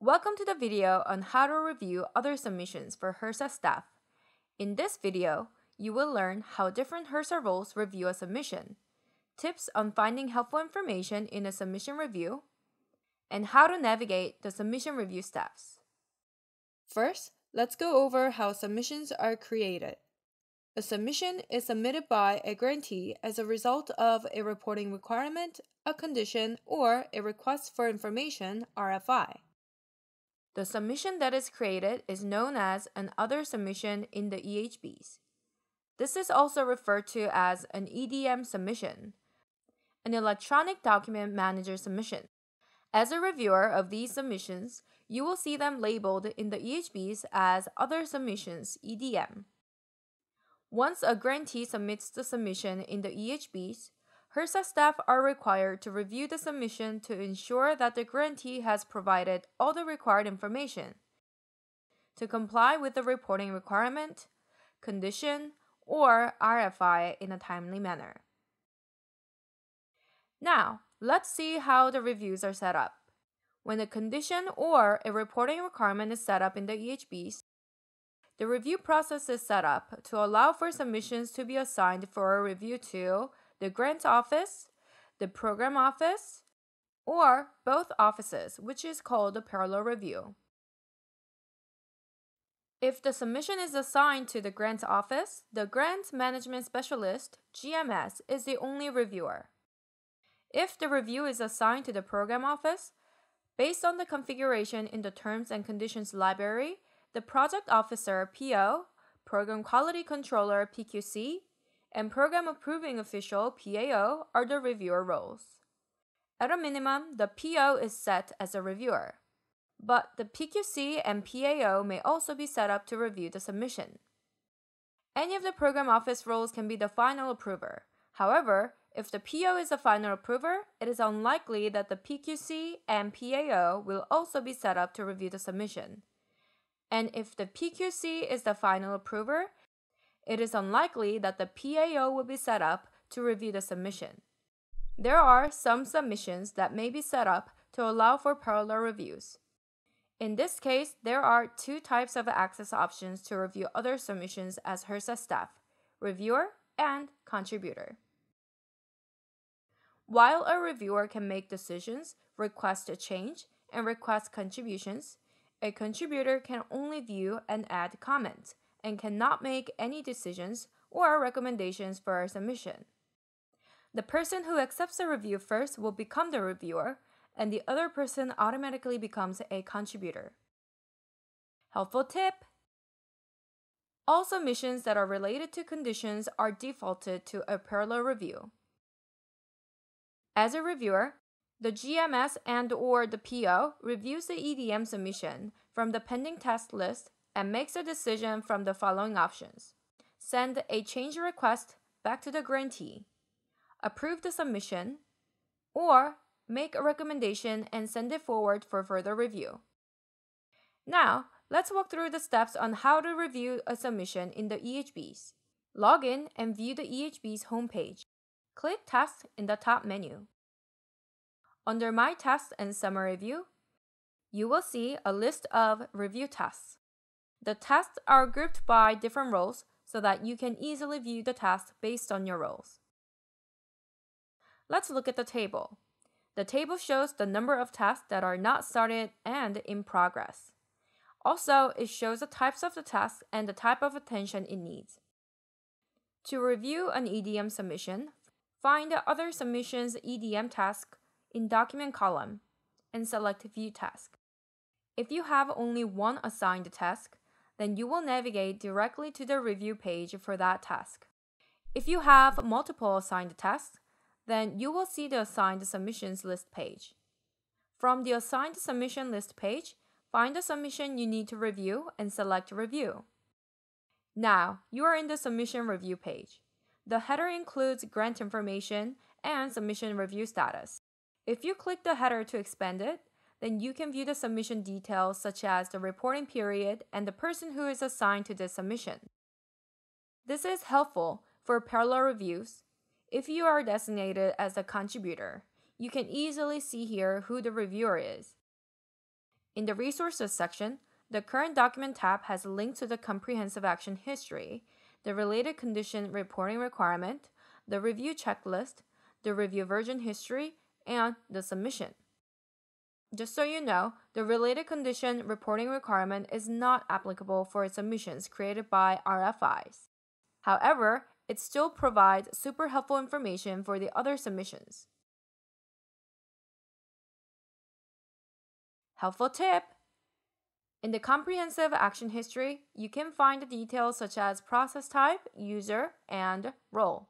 Welcome to the video on how to review other submissions for HRSA staff. In this video, you will learn how different HRSA roles review a submission, tips on finding helpful information in a submission review, and how to navigate the submission review steps. First, let's go over how submissions are created. A submission is submitted by a grantee as a result of a reporting requirement, a condition, or a request for information (RFI). The submission that is created is known as an other submission in the Ehbs. This is also referred to as an EDM submission, an electronic document manager submission. As a reviewer of these submissions, you will see them labeled in the Ehbs as other submissions (EDM). Once a grantee submits the submission in the Ehbs, HRSA staff are required to review the submission to ensure that the grantee has provided all the required information to comply with the reporting requirement, condition, or RFI in a timely manner. Now, let's see how the reviews are set up. When a condition or a reporting requirement is set up in the Ehbs, the review process is set up to allow for submissions to be assigned for a review to the grant office, the program office, or both offices, which is called a parallel review. If the submission is assigned to the grant office, the Grant Management Specialist, GMS, is the only reviewer. If the review is assigned to the program office, based on the configuration in the Terms and Conditions library, the Project Officer, PO, Program Quality Controller, PQC, and Program Approving Official, PAO, are the reviewer roles. At a minimum, the PO is set as a reviewer, but the PQC and PAO may also be set up to review the submission. Any of the Program Office roles can be the final approver. However, if the PO is the final approver, it is unlikely that the PQC and PAO will also be set up to review the submission. And if the PQC is the final approver, it is unlikely that the PAO will be set up to review the submission. There are some submissions that may be set up to allow for parallel reviews. In this case, there are two types of access options to review other submissions as HRSA staff: reviewer and contributor. While a reviewer can make decisions, request a change, and request contributions, a contributor can only view and add comments and cannot make any decisions or recommendations for a submission. The person who accepts a review first will become the reviewer, and the other person automatically becomes a contributor. Helpful tip: all submissions that are related to conditions are defaulted to a parallel review. As a reviewer, the GMS and/or the PO reviews the EDM submission from the pending task list and makes a decision from the following options: send a change request back to the grantee, approve the submission, or make a recommendation and send it forward for further review. Now, let's walk through the steps on how to review a submission in the Ehbs. Log in and view the Ehbs homepage. Click Tasks in the top menu. Under My Tasks and Summary View, you will see a list of review tasks. The tasks are grouped by different roles so that you can easily view the tasks based on your roles. Let's look at the table. The table shows the number of tasks that are not started and in progress. Also, it shows the types of the tasks and the type of attention it needs. To review an EDM submission, find the Other Submissions EDM task in Document column and select View Task. If you have only one assigned task, then you will navigate directly to the review page for that task. If you have multiple assigned tasks, then you will see the Assigned Submissions list page. From the Assigned Submission list page, find the submission you need to review and select Review. Now, you are in the Submission Review page. The header includes grant information and submission review status. If you click the header to expand it, then you can view the submission details such as the reporting period and the person who is assigned to the submission. This is helpful for parallel reviews. If you are designated as a contributor, you can easily see here who the reviewer is. In the Resources section, the Current Document tab has a link to the Comprehensive Action History, the Related Condition Reporting Requirement, the Review Checklist, the Review Version History, and the Submission. Just so you know, the Related Condition Reporting Requirement is not applicable for submissions created by RFIs. However, it still provides super helpful information for the other submissions. Helpful tip! In the Comprehensive Action History, you can find the details such as process type, user, and role.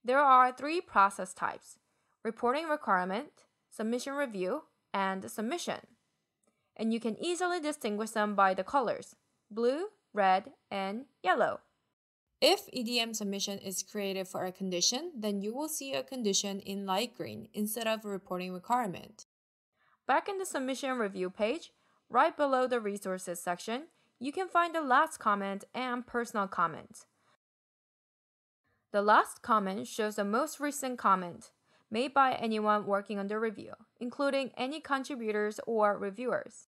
There are 3 process types: reporting requirement, submission review, and submission. And you can easily distinguish them by the colors: blue, red, and yellow. If EDM submission is created for a condition, then you will see a condition in light green instead of a reporting requirement. Back in the submission review page, right below the resources section, you can find the last comment and personal comment. The last comment shows the most recent comment made by anyone working on the review, including any contributors or reviewers.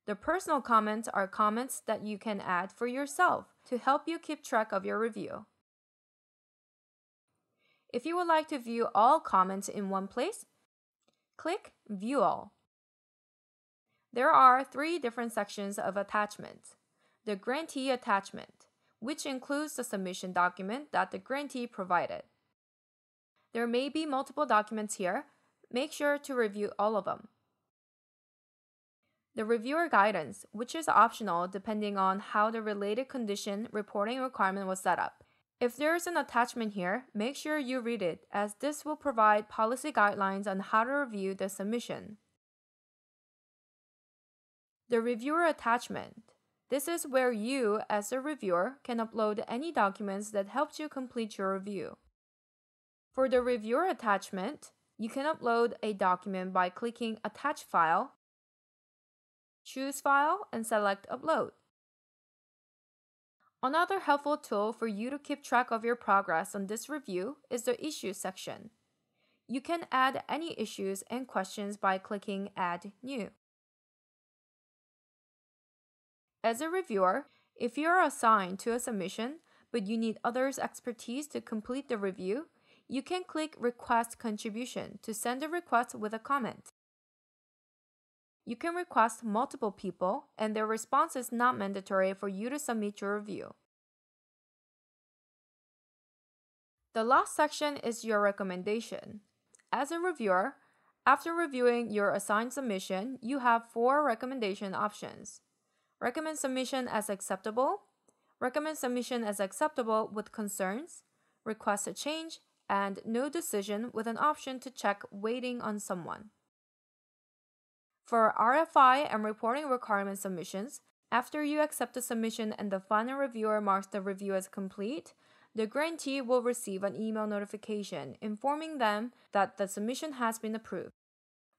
The personal comments are comments that you can add for yourself to help you keep track of your review. If you would like to view all comments in one place, click View All. There are 3 different sections of attachments. The grantee attachment, which includes the submission document that the grantee provided. There may be multiple documents here. Make sure to review all of them. The reviewer guidance, which is optional depending on how the related condition reporting requirement was set up. If there is an attachment here, make sure you read it, as this will provide policy guidelines on how to review the submission. The reviewer attachment. This is where you, as a reviewer, can upload any documents that helped you complete your review. For the reviewer attachment, you can upload a document by clicking Attach File, choose File, and select Upload. Another helpful tool for you to keep track of your progress on this review is the Issues section. You can add any issues and questions by clicking Add New. As a reviewer, if you are assigned to a submission but you need others' expertise to complete the review, you can click Request Contribution to send a request with a comment. You can request multiple people, and their response is not mandatory for you to submit your review. The last section is your recommendation. As a reviewer, after reviewing your assigned submission, you have 4 recommendation options. Recommend submission as acceptable, recommend submission as acceptable with concerns, request a change, and no decision with an option to check waiting on someone. For RFI and reporting requirement submissions, after you accept the submission and the final reviewer marks the review as complete, the grantee will receive an email notification informing them that the submission has been approved.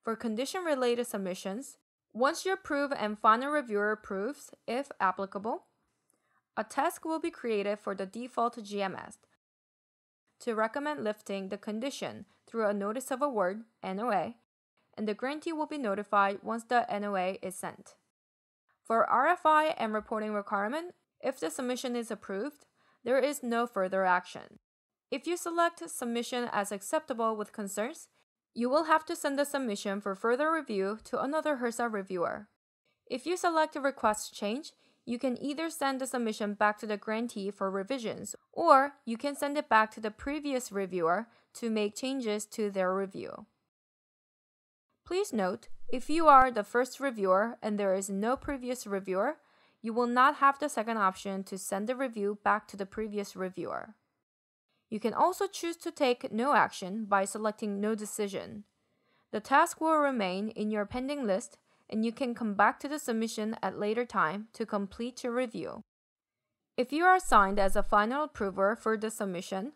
For condition-related submissions, once you approve and final reviewer approves, if applicable, a task will be created for the default GMS to recommend lifting the condition through a Notice of Award, NOA, and the grantee will be notified once the NOA is sent. For RFI and reporting requirement, if the submission is approved, there is no further action. If you select submission as acceptable with concerns, you will have to send the submission for further review to another HRSA reviewer. If you select a request change, you can either send the submission back to the grantee for revisions, or you can send it back to the previous reviewer to make changes to their review. Please note, if you are the first reviewer and there is no previous reviewer, you will not have the second option to send the review back to the previous reviewer. You can also choose to take no action by selecting no decision. The task will remain in your pending list, and you can come back to the submission at later time to complete your review. If you are assigned as a final approver for the submission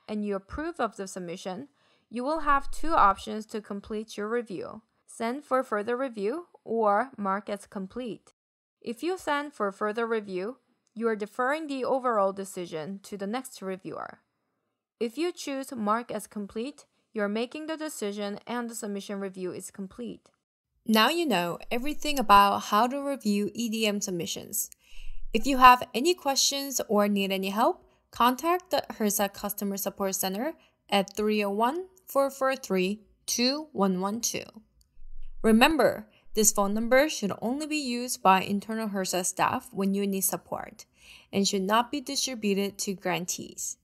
and you approve of the submission, you will have 2 options to complete your review: send for further review or mark as complete. If you send for further review, you are deferring the overall decision to the next reviewer. If you choose mark as complete, You're making the decision and the submission review is complete. Now you know everything about how to review EDM submissions. If you have any questions or need any help, contact the Herzeg Customer Support Center at 301-443-2112. Remember, this phone number should only be used by internal Herzeg staff when you need support and should not be distributed to grantees.